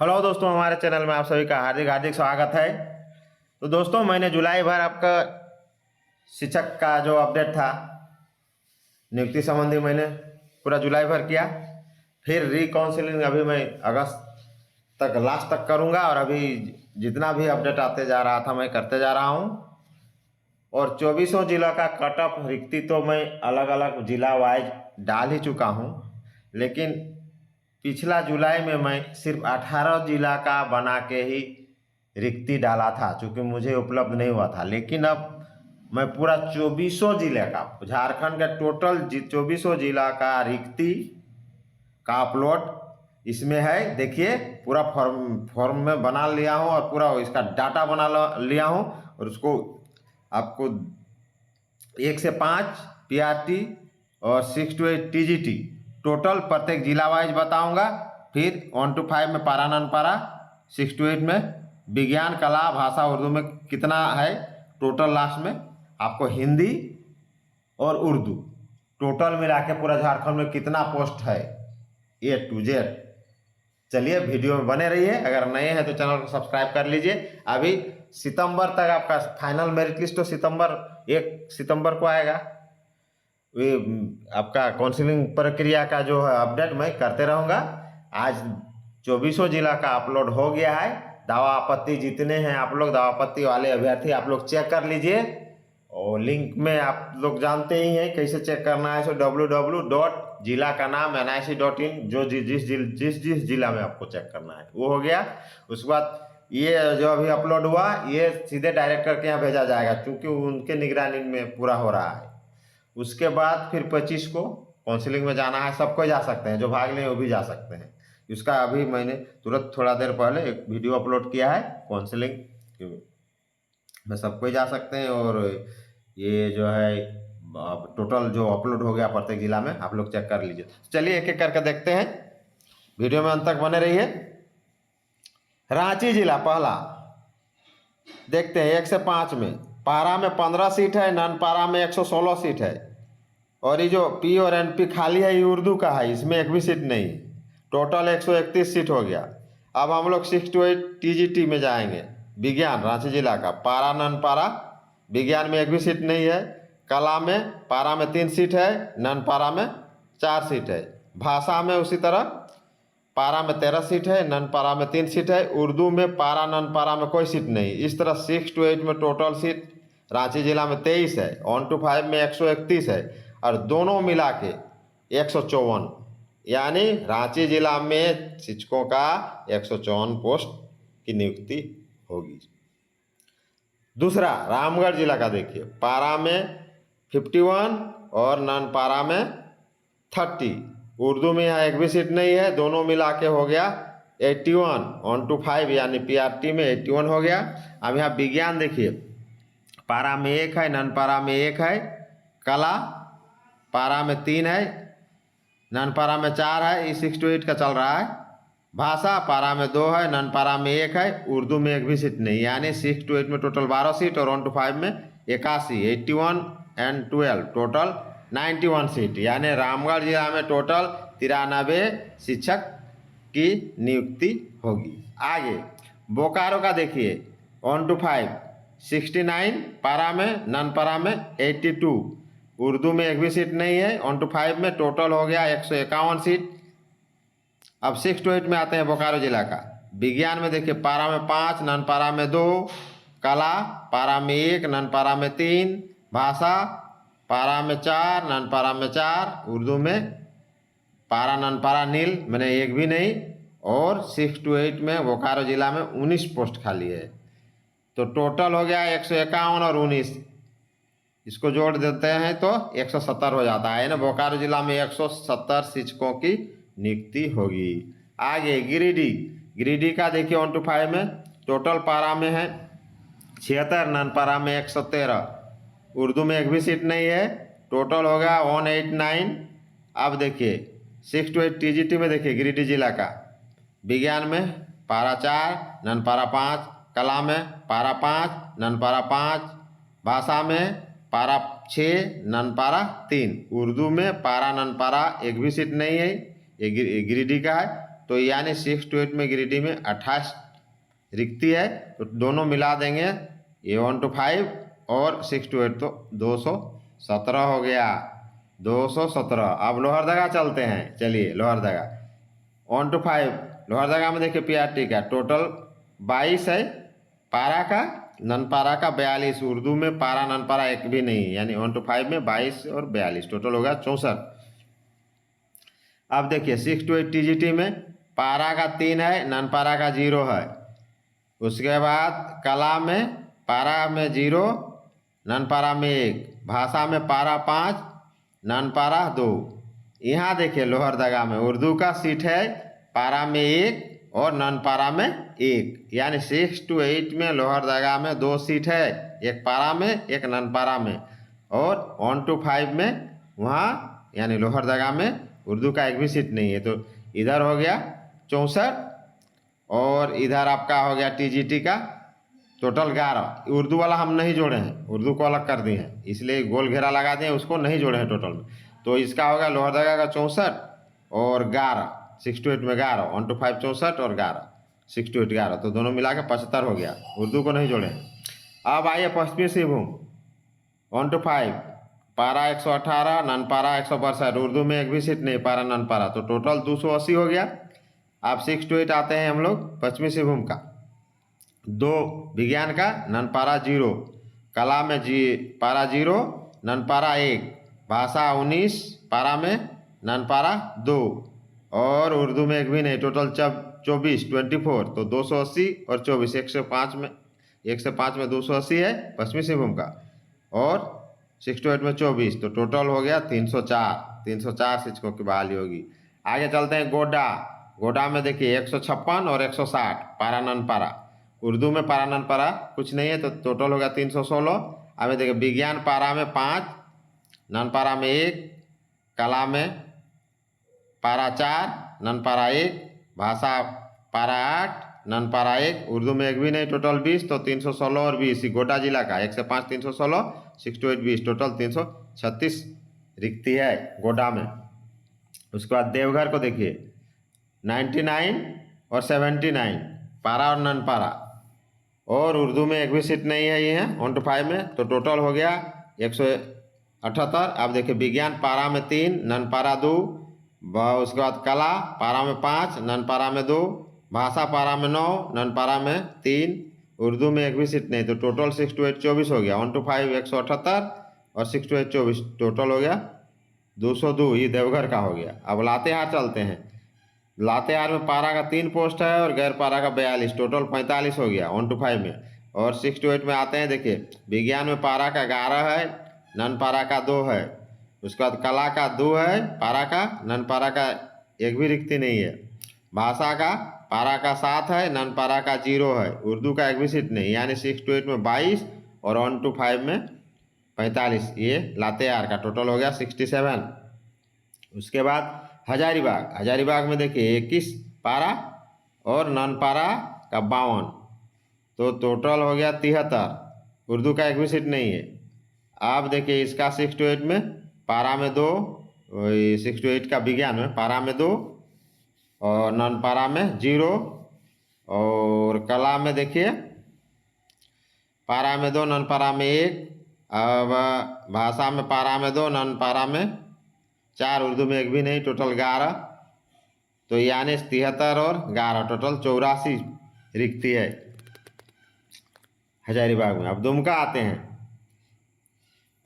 Hello दोस्तों, हमारे channel में आप सभी का हार्दिक हार्दिक स्वागत है। तो दोस्तों, मैंने जुलाई भर आपका शिक्षक का जो अपडेट था नियुक्ति संबंधी मैंने पूरा जुलाई भर किया। फिर रिकाउंसलिंग अभी मैं अगस्त तक लास्ट तक करूंगा और अभी जितना भी अपडेट आते जा रहा था मैं करते जा रहा हूं। और 24 जिला का कट ऑफ रिक्ति तो मैं अलग अलग जिला वाइज डाल ही चुका हूं, लेकिन पिछला जुलाई में मैं सिर्फ 18 जिला का बना के ही रिक्ति डाला था, चूँकि मुझे उपलब्ध नहीं हुआ था। लेकिन अब मैं पूरा 24 जिले का, झारखंड का टोटल 24 जिला का रिक्ति का अपलोड इसमें है। देखिए, पूरा फॉर्म में बना लिया हूँ और पूरा इसका डाटा बना लिया हूँ और उसको आपको 1 से 5 पीआरटी और 6 to 8 टीजीटी टोटल प्रत्येक जिला वाइज बताऊंगा। फिर 1 to 5 में पारा नन पारा, 6 to 8 में विज्ञान कला भाषा उर्दू में कितना है टोटल, लास्ट में आपको हिंदी और उर्दू टोटल मिला के पूरा झारखंड में कितना पोस्ट है A to Z। चलिए, वीडियो में बने रहिए। अगर नए हैं तो चैनल को सब्सक्राइब कर लीजिए। अभी सितंबर तक आपका फाइनल मेरिट लिस्ट तो 1 सितंबर को आएगा। ये आपका काउंसलिंग प्रक्रिया का जो है अपडेट मैं करते रहूँगा। आज 24 जिला का अपलोड हो गया है। दावा आपत्ति जितने हैं आप लोग, दावा आपत्ति वाले अभ्यर्थी आप लोग चेक कर लीजिए और लिंक में आप लोग जानते ही हैं कैसे चेक करना है। सो www. जिला का नाम nic.in, जो जिस जिला में आपको चेक करना है वो हो गया। उसके बाद ये जो अभी अपलोड हुआ ये सीधे डायरेक्टर के यहाँ भेजा जाएगा, क्योंकि उनके निगरानी में पूरा हो रहा है। उसके बाद फिर 25 को काउंसलिंग में जाना है। सबको जा सकते हैं, जो भाग लें वो भी जा सकते हैं। इसका अभी मैंने तुरंत थोड़ा देर पहले एक वीडियो अपलोड किया है काउंसलिंग में, सबको जा सकते हैं। और ये जो है टोटल जो अपलोड हो गया प्रत्येक जिला में आप लोग चेक कर लीजिए। चलिए एक एक करके देखते हैं, वीडियो में अंत तक बने रहिए। रांची जिला पहला देखते हैं। 1 से 5 में पारा में 15 सीट है, नन पारा में 116 सीट है। और ये जो पी और एनपी खाली है ये उर्दू का है, इसमें एक भी सीट नहीं। टोटल 131 सीट हो गया। अब हम लोग 6 to 8 टीजीटी में जाएंगे। विज्ञान रांची जिला का पारा नन पारा, विज्ञान में एक भी सीट नहीं है। कला में पारा में 3 सीट है, नन पारा में 4 सीट है। भाषा में उसी तरह पारा में 13 सीट है, नन पारा में 3 सीट है। उर्दू में पारा नन पारा में कोई सीट नहीं। इस तरह 6 to 8 में टोटल सीट रांची जिला में 23 है, 1 to 5 में 131 है और दोनों मिला के 154, यानी रांची जिला में शिक्षकों का 154 पोस्ट की नियुक्ति होगी। दूसरा रामगढ़ जिला का देखिए, पारा में 51 और नन पारा में 30। उर्दू में यहाँ एक भी सीट नहीं है, दोनों मिला के हो गया 81। 1 to 5 यानी पीआरटी में 81 हो गया। अब यहाँ विज्ञान देखिए, पारा में 1 है, नन पारा में 1 है। कला पारा में 3 है, नन पारा में 4 है। ये 6 to 8 का चल रहा है। भाषा पारा में 2 है, नन पारा में 1 है। उर्दू में एक भी सीट नहीं, यानी 6 to 8 में टोटल 12 सीट और 1 to 5 में 81। 81 and 12 टोटल 91 सीट, यानी रामगढ़ जिला में टोटल 93 शिक्षक की नियुक्ति होगी। आगे बोकारो का देखिए, 1 to 5 69, पारा में नन पारा में 82। उर्दू में एक भी सीट नहीं है। 1 to 5 में टोटल हो गया 151 सीट। अब 6 to 8 में आते हैं बोकारो जिला का। विज्ञान में देखिए, पारा में 5, नन पारा में 2। कला पारा में 1, नन पारा में 3। भाषा पारा में 4, नन पारा में 4। उर्दू में पारा नन पारा नील, मैंने एक भी नहीं। और 6 to 8 में बोकारो जिला में 19 पोस्ट खाली है। तो टोटल हो गया 151 और 19, इसको जोड़ देते हैं तो 170 हो जाता है ना। बोकारो जिला में 170 शिक्षकों की नियुक्ति होगी। आगे गिरिडीह का देखिए, 1 to 5 में टोटल पारा में है 76, नन पारा में 113। उर्दू में एक भी सीट नहीं है। टोटल हो गया 189। अब देखिए 6 to 8 टीजीटी में देखिए, गिरिडीह जिला का विज्ञान में पारा 4, नन पारा 5। कला में पारा 5, नन पारा 5। भाषा में पारा 6, नन पारा 3। उर्दू में पारा नन पारा एक भी सीट नहीं है, ये गिरिडीह का है। तो यानी 6 to 8 में गिरिडीह में 28 रिक्ति है, तो दोनों मिला देंगे, ये 1 to 5 और 6 to 8 तो 217 हो गया, 217। अब लोहरदगा चलते हैं, चलिए लोहरदगा 1 to 5। लोहरदगा में देखिए पीआरटी का टोटल 22 है, पारा का नन पारा का 42, उर्दू में पारा नन पारा एक भी नहीं, यानी 1 to 5 में 22 और 42 टोटल होगा 64। अब देखिए 6 to 8 टीजीटी में पारा का 3 है, नन पारा का 0 है। उसके बाद कला में पारा में 0, नन पारा में 1, भाषा में पारा 5, नन पारा 2। यहाँ देखिए लोहरदगा में उर्दू का सीट है, पारा में 1 और नन पारा में 1, यानी 6 to 8 में लोहरदगा में 2 सीट है, एक पारा में एक नन पारा में, और 1 to 5 में वहाँ यानी लोहरदगा में उर्दू का एक भी सीट नहीं है। तो इधर हो गया 64 और इधर आपका हो गया टीजीटी का टोटल 11। उर्दू वाला हम नहीं जोड़े हैं, उर्दू को अलग कर दिए हैं, इसलिए गोल घेरा लगा दिए, उसको नहीं जोड़े हैं टोटल में। तो इसका होगा लोहरदगा का 64 और 11, 6 to 8 में 11, 1 to 5 64 और 11, 6 to 8 11, तो दोनों मिला के 75 हो गया, उर्दू को नहीं जोड़े हैं। अब आइए पश्चिमी सिंहभूम 1 to 5, पारा 118, नन पारा 162, उर्दू में एक भी सीट नहीं, पारा नन पारा, तो टोटल 280 हो गया। अब 6 to 8 आते हैं हम लोग पश्चिमी सिंहभूम का, 2 विज्ञान का नन पारा 0, कला में पारा 0, नन पारा 1, भाषा 19, पारा में नन पारा 2, और उर्दू में एक भी नहीं, टोटल 24 24, तो 280 और 24, 105 में 280 है पश्चिमी सिंहभूम का, और 6 to 8 में 24, तो टोटल हो गया 304 शिक्षकों की बहाली होगी। आगे चलते हैं गोड्डा में देखिए 156 और 160, पारा नन पारा, उर्दू में पारा नन पारा कुछ नहीं है, तो टोटल होगा 316। अब देखिए विज्ञान पारा में 5, नन पारा में 1, कला में पारा 4, नन पारा 1, भाषा पारा 8, नन पारा 1, उर्दू में एक भी नहीं, टोटल 20, तो 316 और 20 गोड्डा जिला का 1 से 5 316, 6 to 8 20, टोटल 336 रिक्ति है गोड्डा में। उसके बाद देवघर को देखिए 99 और 79, पारा और नन पारा, और उर्दू में एक भी सीट नहीं है, ये है 1 to 5 में, तो टोटल हो गया 178। अब देखिए विज्ञान पारा में 3, नन पारा 2, उसके बाद कला पारा में 5, नन पारा में 2, भाषा पारा में 9, नन पारा में 3, उर्दू में एक भी सीट नहीं, तो टोटल 6 to 8 24 हो गया, 1 to 5 178 और 6 to 8 24, टोटल हो गया 202, ये देवघर का हो गया। अब लातेहार चलते हैं, लातेहार में पारा का 3 पोस्ट है और गैर पारा का 42, टोटल 45 हो गया 1 to 5 में। और 6 to 8 में आते हैं, देखिए विज्ञान में पारा का 11 है, नन पारा का 2 है, उसके बाद कला का 2 है, पारा का, नन पारा का एक भी रिक्ति नहीं है, भाषा का पारा का 7 है, नन पारा का 0 है, उर्दू का एक भी सीट नहीं, यानी 6 to 8 में 22 और 1 to 5 में 45, ये लातेहार का टोटल हो गया 67। उसके बाद हजारीबाग में देखिए 21 पारा और नन पारा का 52, तो टोटल हो गया 73, उर्दू का एक भी सीट नहीं है। आप देखिए इसका 6 to 8 में पारा में 2, 6 to 8 का विज्ञान में पारा में 2 और नन पारा में 0, और कला में देखिए पारा में 2, नन पारा में 1, अब भाषा में पारा में 2, नन पारा में 4, उर्दू में एक भी नहीं, टोटल 11, तो यानी 73 और 11 टोटल 84 रिक्ति है हजारीबाग में। अब दुमका आते हैं,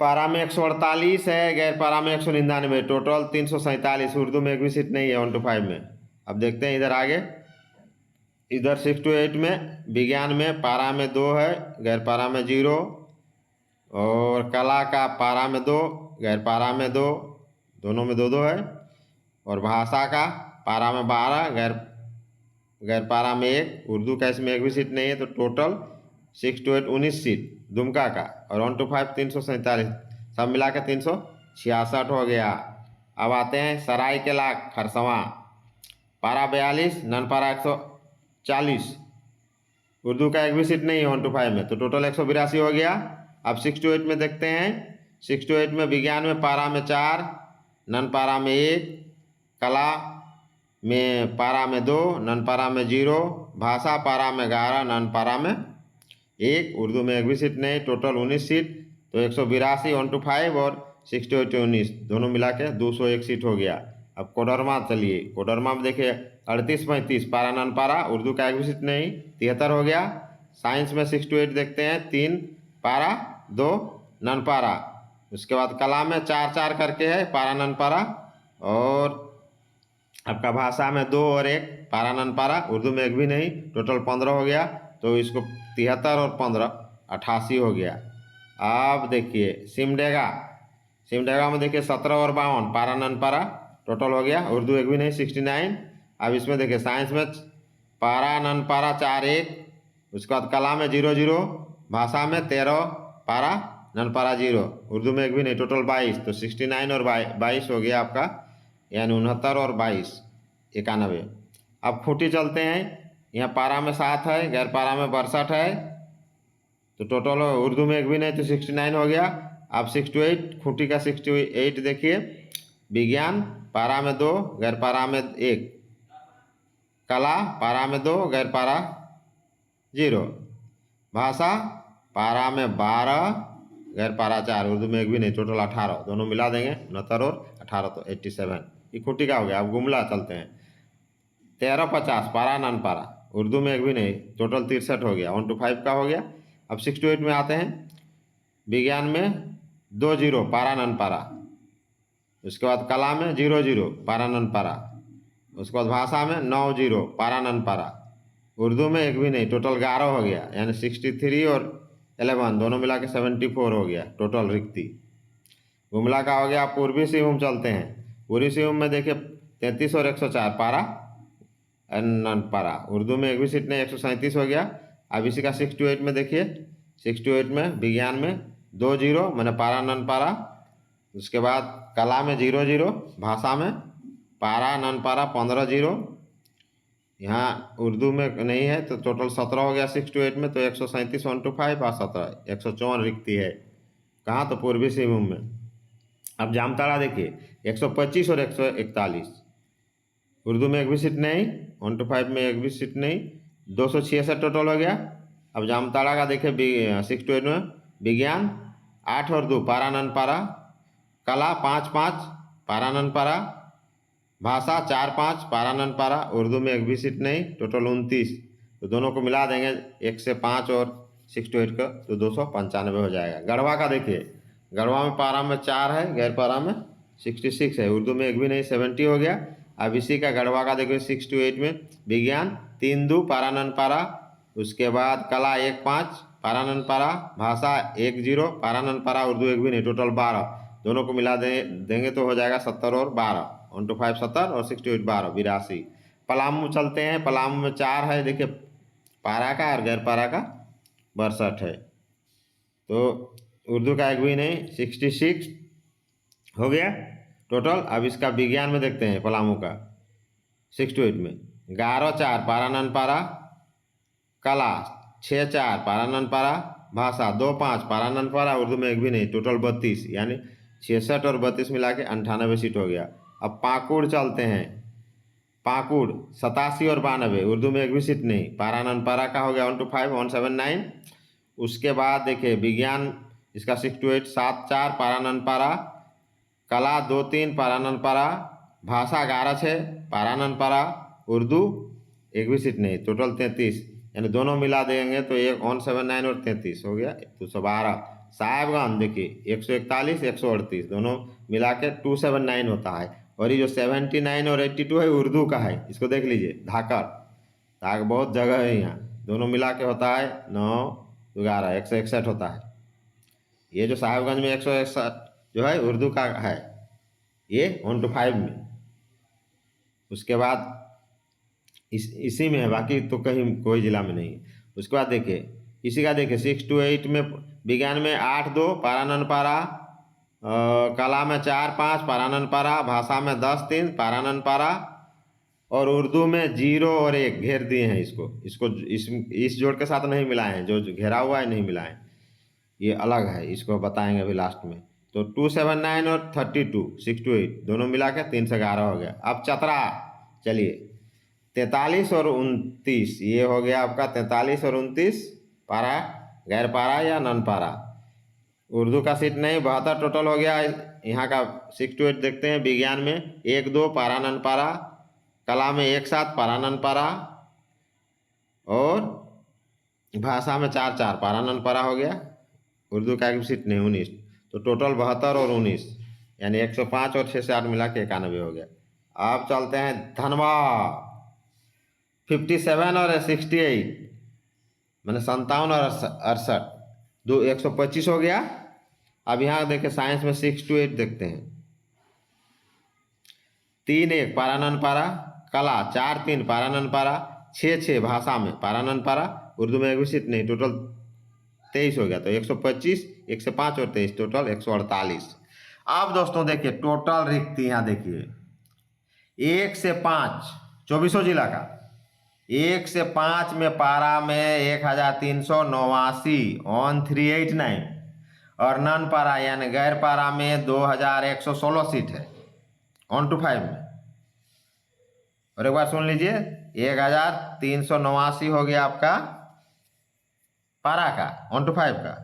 पारा में 148 है, गैर पारा में 199, टोटल 347, उर्दू में एक भी सीट नहीं है 1 to 5 में। अब देखते हैं इधर आगे, इधर 6 to 8 में विज्ञान में पारा में 2 है, गैर पारा में 0, और कला का पारा में 2, गैर पारा में 2, दोनों में 2 है, और भाषा का पारा में 12, गैर पारा में 1, उर्दू का इसमें एक भी सीट नहीं है, तो टोटल 6 to 8 19 सीट दुमका का, और 1 to 5 347, सब मिला के 366 हो गया। अब आते हैं सरायकेला खरसवां, पारा 42, नन पारा 140, उर्दू का एक भी सीट नहीं है 1 to 5 में, तो टोटल 182 हो गया। अब 6 to 8 में देखते हैं, 6 to 8 में विज्ञान में पारा में 4, नन पारा में 1, कला में पारा में 2, नन पारा में 0, भाषा पारा में 11, नन पारा में 1, उर्दू में एक भी सीट नहीं, टोटल 19 सीट। तो 182 125 और 68 19 दोनों मिला के 201 सीट हो गया। अब कोडरमा चलिए, कोडरमा में देखिए 38 35 पारा नन पारा, उर्दू का एक भी सीट नहीं, 73 हो गया। साइंस में 6 to 8 देखते हैं, 3 पारा 2 नन पारा। उसके बाद कला में 4 4 करके है, पारा नन पारा। और आपका भाषा में 2 और 1 पारा नन पारा, उर्दू में एक भी नहीं, टोटल 15 हो गया। तो इसको 73 और 15 88 हो गया। अब देखिए सिमडेगा में देखिए 17 और 52 पारा नन पारा, टोटल हो गया, उर्दू एक भी नहीं 69। अब इसमें देखिए साइंस में पारा नन पारा 4 1, उसके बाद कला में 0 0, भाषा में 13 पारा नन पारा 0, उर्दू में एक भी नहीं, टोटल 22। तो 69 और 22 हो गया आपका, यानी 69 और 22 91। अब खूंटी चलते हैं, यहाँ पारा में 7 है, गैर पारा में 62 है, तो टोटल उर्दू में एक भी नहीं, तो 69 हो गया। अब 68 खूंटी का 68 देखिए, विज्ञान पारा में 2, गैर पारा में 1, कला पारा में 2, गैर पारा 0, भाषा पारा में 12, गैर पारा 4, उर्दू में एक भी नहीं, टोटल 18, दोनों मिला देंगे 69 और 18 तो 87। ये खूंटी का हो गया। अब गुमला चलते हैं, 13 50 पारा नन पारा, उर्दू में एक भी नहीं, टोटल 63 हो गया, 1 to 5 का हो गया। अब 6 to 8 में आते हैं, विज्ञान में 2 0 पारा नन पारा, उसके बाद कला में 0 0 पारा नन पारा, उसके बाद भाषा में 9 0 पारा नन पारा, उर्दू में एक भी नहीं, टोटल 11 हो गया, यानी 63 और 11 दोनों मिला के 74 हो गया, टोटल रिक्ति। गुमला का हो गया। पूर्वी सिंहभूम चलते हैं, पूर्वी सिंहभूम में देखिए 33 और 104 पारा नन पारा, उर्दू में एक भी सीट नहीं, 137 हो गया। अब इसी का 6 to 8 में देखिए, 6 to 8 में विज्ञान में 2 0 मैंने पारा नन पारा, उसके बाद कला में 0 0, भाषा में पारा नन पारा 15 0, यहाँ उर्दू में नहीं है, तो टोटल 17 हो गया 6 to 8 में। तो 137 1 to 5 और 17 154 रिक्ति है। कहाँ? तो पूर्वी सिंहभूम में। अब जामताड़ा देखिए 125 और 141, उर्दू में एक भी सीट नहीं, 1 to 5 में एक भी सीट नहीं, 266 टोटल हो गया। अब जामताड़ा का देखिए 6 to 8 में विज्ञान 8 और 2 पारा नन पारा, कला 5 5 पारा नन पारा, भाषा 4 5 पारा नन पारा, उर्दू में एक भी सीट नहीं, टोटल 29। तो दोनों को मिला देंगे 1 से 5 और 6 to 8 का, तो 295 हो जाएगा। गढ़वा का देखिए, गढ़वा में पारा में 4 है, गैर पारा में 66 है, उर्दू में एक भी नहीं, 70 हो गया। अब इसी का गढ़वा का देखिए 6 to 8 में विज्ञान 3 2 पारा नन पारा, उसके बाद कला 1 5 पारा नन पारा, भाषा 1 0 पारा नन पारा, उर्दू एक भी नहीं, टोटल 12। दोनों को मिला देंगे तो हो जाएगा 70 और 12, 1 to 5 70 और 6 to 8 12, 82। पलामू चलते हैं, पलामू में 4 है, देखिए पारा का और गैर पारा का 62 है, तो उर्दू का एक भी नहीं, 66 हो गया टोटल। अब इसका विज्ञान में देखते हैं, पलामू का 6 to 8 में 11 4 पारा नन पारा, कला 6 4 पारा नन पारा, भाषा 2 5 पारा नन पारा, उर्दू में एक भी नहीं, टोटल 32, यानी 66 और 32 मिला के 98 सीट हो गया। अब पाकुड़ चलते हैं, पाकुड़ 87 और 92, उर्दू में एक भी सीट नहीं, पारा नन पारा का हो गया 1 to 5 179। उसके बाद देखिए विज्ञान इसका 6 to 8 7 4 पारा नन पारा, कला 2 3 पारा नन पारा, भाषा 11 6 पारा नन पारा, उर्दू एक भी सीट नहीं, टोटल 33, यानी दोनों मिला देंगे तो 179 और 33 हो गया 212। साहेबगंज देखिए 141 138, दोनों मिला के 279 होता है। और ये जो 79 और 82 है उर्दू का है, इसको देख लीजिए, धाकर बहुत जगह है यहाँ, दोनों मिला के होता है 9 11 161 होता है। ये जो साहेबगंज में 161 जो है उर्दू का है, ये 1 to 5 में। उसके बाद इसी में है, बाकी तो कहीं कोई ज़िला में नहीं है। उसके बाद देखिए इसी का देखिए 6 to 8 में विज्ञान में 8 2 पारा नन पारा, कला में 4 5 पारा नन पारा, भाषा में 10 3 पारा नन पारा, और उर्दू में 0 और 1 घेर दिए हैं। इसको इस जोड़ के साथ नहीं मिलाए हैं, जो घेरा हुआ है नहीं मिलाए, ये अलग है, इसको बताएंगे अभी लास्ट में। तो 279 और 32 6 to 8 दोनों मिला के 311 हो गया। अब चलिए 43 और 29 ये हो गया आपका 43 और 29 पारा, गैर पारा या नन पारा। उर्दू का सीट नहीं, 72 टोटल हो गया। यहाँ का 6 to 8 देखते हैं। विज्ञान में 1 2 पारा नन पारा, कला में 1 7 पारा नन पारा, और भाषा में 4 4 पारा नन पारा हो गया। उर्दू का एक सीट नहीं, 19। तो टोटल 72 और 19 यानी 105 और 6 से 8 मिला के 91 हो गया। अब चलते हैं धनवा, 57 और 68 मैंने 57 और 68 दो 125 हो गया। अब यहाँ देखिए साइंस में 6 to 8 देखते हैं। 3 1 पारा नन पारा, कला 4 3 पारा नन पारा, 6 6 भाषा में पारा नन पारा, उर्दू में एक भी सीट नहीं, टोटल 23 हो गया। तो 125 1 से 5 और 23 टोटल 148। अब दोस्तों देखिए टोटल रिक्ति यहाँ देखिए 1 से 5 24 जिला का, 1 से 5 में पारा में 1389 1389 और नन पारा यानी गैर पारा में 2116 सीट है 1 to 5 में। और एक बार सुन लीजिए 1389 हो गया आपका पारा का 1 to 5 का,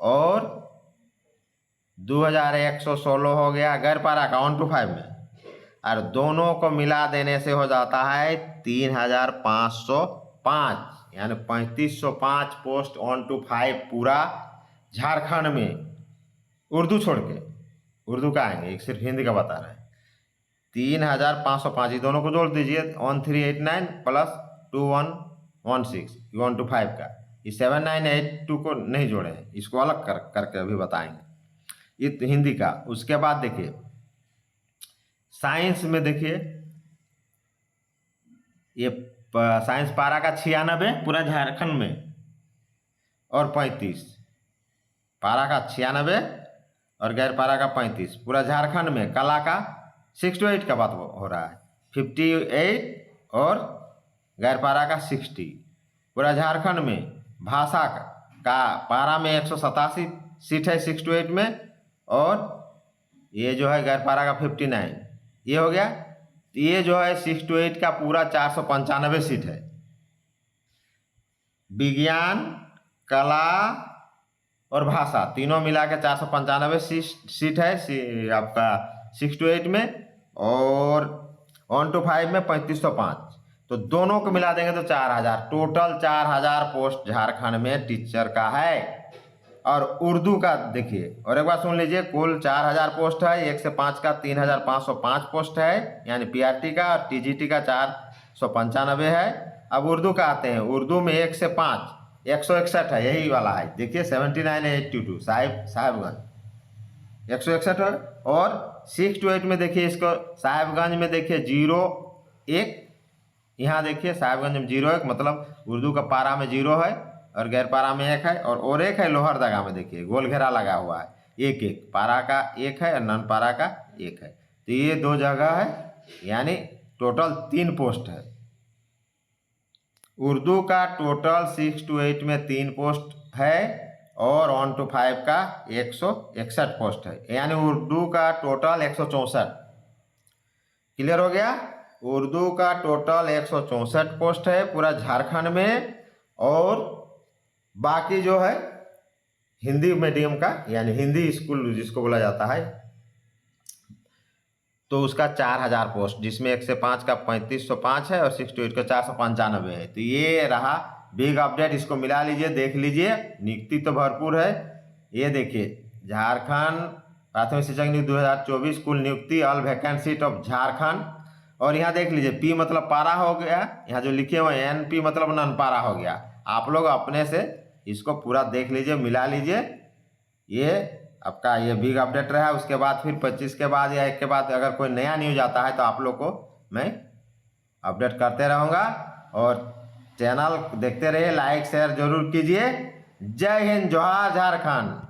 और 2116 हो गया गैर पारा का 1 to 5 में, और दोनों को मिला देने से हो जाता है 3505 यानी 3505 पोस्ट 1 to 5 पूरा झारखंड में, उर्दू छोड़ के। उर्दू का आएंगे, एक सिर्फ हिंदी का बता रहे हैं। 3505 ये दोनों को जोड़ दीजिए 1389 प्लस 2116 1 to 5 का। ये 7982 को नहीं जोड़े हैं, इसको अलग करके अभी बताएंगे। ये तो हिंदी का। उसके बाद देखिए साइंस में देखिए ये साइंस पारा का 96 पूरा झारखंड में, और 35 पारा का 96 और गैर पारा का 35 पूरा झारखंड में। कला का 6 to 8 का बात हो रहा है, 58 और गैर पारा का 60 पूरा झारखंड में। भाषा का पारा में 187 सीट है 6 to 8 में, और ये जो है गैर पारा का 59 ये हो गया। ये जो है 6 to 8 का पूरा 495 सीट है। विज्ञान, कला और भाषा तीनों मिला के 495 सीट है आपका 6 to 8 में, और 1 to 5 में 3505। तो दोनों को मिला देंगे तो 4000, टोटल 4000 पोस्ट झारखंड में टीचर का है। और उर्दू का देखिए, और एक बार सुन लीजिए, कुल 4000 पोस्ट है। 1 से 5 का 3505 पोस्ट है यानी पीआरटी का, और टीजीटी का 495 है। अब उर्दू का आते हैं। उर्दू में 1 से 5 161 है, यही वाला है देखिए 79822 साहिबगंज 161 है। और 6 to 8 में देखिए इसको साहिबगंज में देखिए 01, यहाँ देखिए साहिबगंज में 01 मतलब उर्दू का पारा में 0 है और गैर पारा में 1 है, और 1 है लोहरदगा में देखिए गोल घेरा लगा हुआ है 1 1 पारा का 1 है और नन पारा का 1 है। तो ये 2 जगह है यानी टोटल 3 पोस्ट है। उर्दू का टोटल 6 to 8 में 3 पोस्ट है, और 1 to 5 का 161 पोस्ट है, यानी उर्दू का टोटल 164। क्लियर हो गया? उर्दू का टोटल 164 पोस्ट है पूरा झारखंड में, और बाकी जो है हिंदी मीडियम का यानी हिंदी स्कूल जिसको बोला जाता है तो उसका 4000 पोस्ट, जिसमें 1 से 5 का 3505 है और 6 to 8 का 495 है। तो ये रहा बिग अपडेट, इसको मिला लीजिए, देख लीजिए। नियुक्ति तो भरपूर है। ये देखिए झारखंड प्राथमिक शिक्षक नियुक्ति 2024 कुल नियुक्ति all vacant seat of Jharkhand. और यहाँ देख लीजिए पी मतलब पारा हो गया, यहाँ जो लिखे हुए हैं NP मतलब नन पारा हो गया। आप लोग अपने से इसको पूरा देख लीजिए, मिला लीजिए। ये आपका ये बिग अपडेट रहा। उसके बाद फिर 25 के बाद या 1 के बाद अगर कोई नया न्यूज आता है तो आप लोग को मैं अपडेट करते रहूँगा। और चैनल देखते रहिए, लाइक शेयर जरूर कीजिए। जय हिंद, जोहार झारखंड।